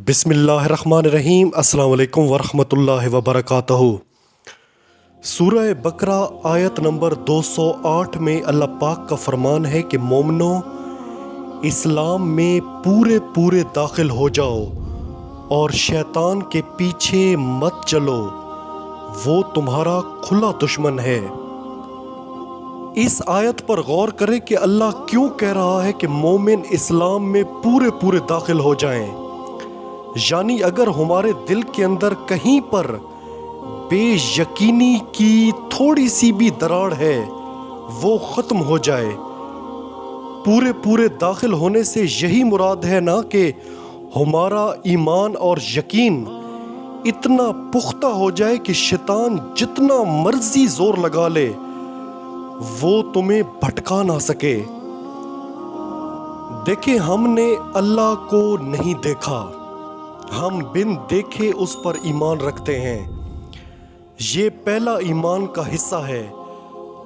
بسم اللہ الرحمن الرحیم۔ السلام علیکم ورحمۃ اللہ وبرکاتہ۔ سورہ بقرہ آیت نمبر 208 میں اللہ پاک کا فرمان ہے کہ مومنو اسلام میں پورے داخل ہو جاؤ اور شیطان کے پیچھے مت چلو، وہ تمہارا کھلا دشمن ہے۔ اس آیت پر غور کریں کہ اللہ کیوں کہہ رہا ہے کہ مومن اسلام میں پورے داخل ہو جائیں۔ یعنی اگر ہمارے دل کے اندر کہیں پر بے یقینی کی تھوڑی سی بھی دراڑ ہے وہ ختم ہو جائے۔ پورے داخل ہونے سے یہی مراد ہے نا کہ ہمارا ایمان اور یقین اتنا پختہ ہو جائے کہ شیطان جتنا مرضی زور لگا لے وہ تمہیں بھٹکا نہ سکے۔ دیکھیں، ہم نے اللہ کو نہیں دیکھا، ہم بن دیکھے اس پر ایمان رکھتے ہیں۔ یہ پہلا ایمان کا حصہ ہے،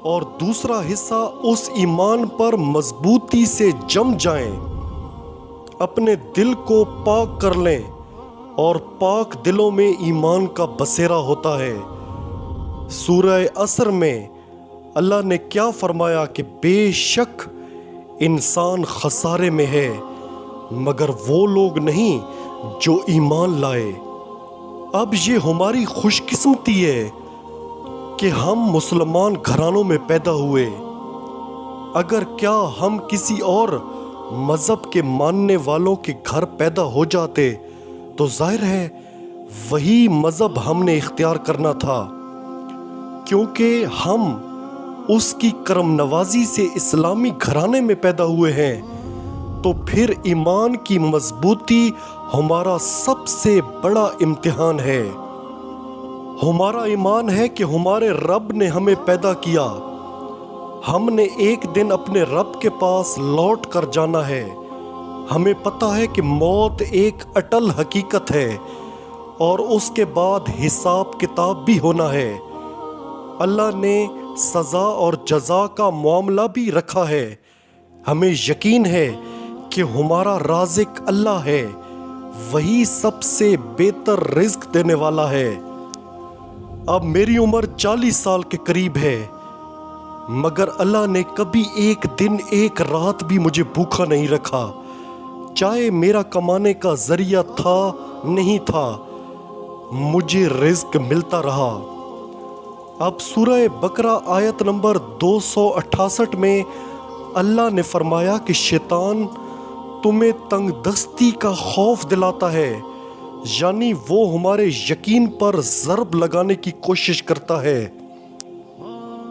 اور دوسرا حصہ اس ایمان پر مضبوطی سے جم جائیں، اپنے دل کو پاک کر لیں، اور پاک دلوں میں ایمان کا بسیرا ہوتا ہے۔ سورہ عصر میں اللہ نے کیا فرمایا کہ بے شک انسان خسارے میں ہے مگر وہ لوگ نہیں جو ایمان لائے۔ اب یہ ہماری خوش قسمتی ہے کہ ہم مسلمان گھرانوں میں پیدا ہوئے۔ اگر کیا ہم کسی اور مذہب کے ماننے والوں کے گھر پیدا ہو جاتے تو ظاہر ہے وہی مذہب ہم نے اختیار کرنا تھا، کیونکہ ہم اس کی کرم نوازی سے اسلامی گھرانے میں پیدا ہوئے ہیں۔ تو پھر ایمان کی مضبوطی ہمارا سب سے بڑا امتحان ہے۔ ہمارا ایمان ہے کہ ہمارے رب نے ہمیں پیدا کیا، ہم نے ایک دن اپنے رب کے پاس لوٹ کر جانا ہے۔ ہمیں پتہ ہے کہ موت ایک اٹل حقیقت ہے اور اس کے بعد حساب کتاب بھی ہونا ہے۔ اللہ نے سزا اور جزا کا معاملہ بھی رکھا ہے۔ ہمیں یقین ہے کہ ہمارا رازق اللہ ہے، وہی سب سے بہتر رزق دینے والا ہے۔ اب میری عمر 40 سال کے قریب ہے، مگر اللہ نے کبھی ایک دن ایک رات بھی مجھے بھوکا نہیں رکھا، چاہے میرا کمانے کا ذریعہ تھا نہیں تھا، مجھے رزق ملتا رہا۔ اب سورہ بقرہ آیت نمبر 268 میں اللہ نے فرمایا کہ شیطان تمہیں تنگ دستی کا خوف دلاتا ہے، یعنی وہ ہمارے یقین پر ضرب لگانے کی کوشش کرتا ہے۔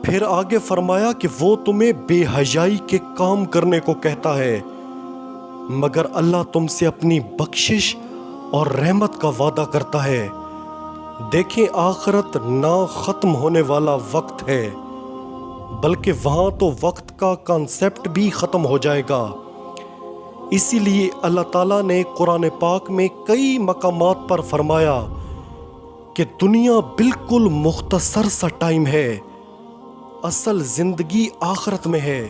پھر آگے فرمایا کہ وہ تمہیں بے حیائی کے کام کرنے کو کہتا ہے، مگر اللہ تم سے اپنی بخشش اور رحمت کا وعدہ کرتا ہے۔ دیکھیں، آخرت نہ ختم ہونے والا وقت ہے، بلکہ وہاں تو وقت کا کانسیپٹ بھی ختم ہو جائے گا۔ اسی لیے اللہ تعالیٰ نے قرآن پاک میں کئی مقامات پر فرمایا کہ دنیا بالکل مختصر سا ٹائم ہے، اصل زندگی آخرت میں ہے۔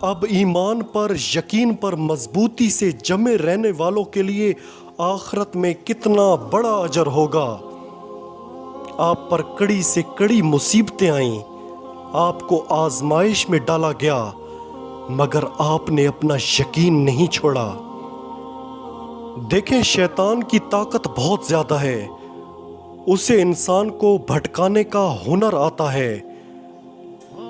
اب ایمان پر یقین پر مضبوطی سے جمے رہنے والوں کے لیے آخرت میں کتنا بڑا اجر ہوگا۔ آپ پر کڑی سے کڑی مصیبتیں آئیں، آپ کو آزمائش میں ڈالا گیا، مگر آپ نے اپنا یقین نہیں چھوڑا۔ دیکھیں، شیطان کی طاقت بہت زیادہ ہے، اسے انسان کو بھٹکانے کا ہنر آتا ہے۔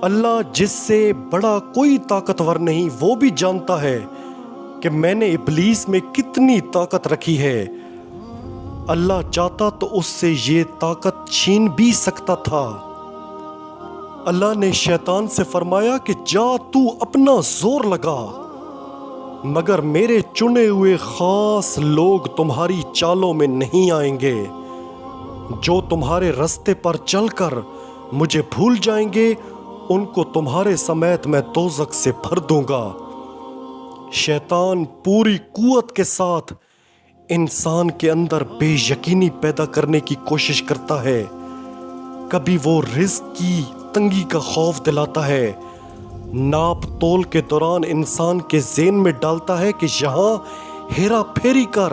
اللہ جس سے بڑا کوئی طاقتور نہیں وہ بھی جانتا ہے کہ میں نے ابلیس میں کتنی طاقت رکھی ہے۔ اللہ چاہتا تو اس سے یہ طاقت چھین بھی سکتا تھا۔ اللہ نے شیطان سے فرمایا کہ جا تو اپنا زور لگا، مگر میرے چنے ہوئے خاص لوگ تمہاری چالوں میں نہیں آئیں گے۔ جو تمہارے رستے پر چل کر مجھے بھول جائیں گے ان کو تمہارے سمیت میں دوزخ سے بھر دوں گا۔ شیطان پوری قوت کے ساتھ انسان کے اندر بے یقینی پیدا کرنے کی کوشش کرتا ہے۔ کبھی وہ رزق کی تنگی کا خوف دلاتا ہے، ناپ تول کے دوران انسان کے ذہن میں ڈالتا ہے کہ یہاں ہیرا پھیری کر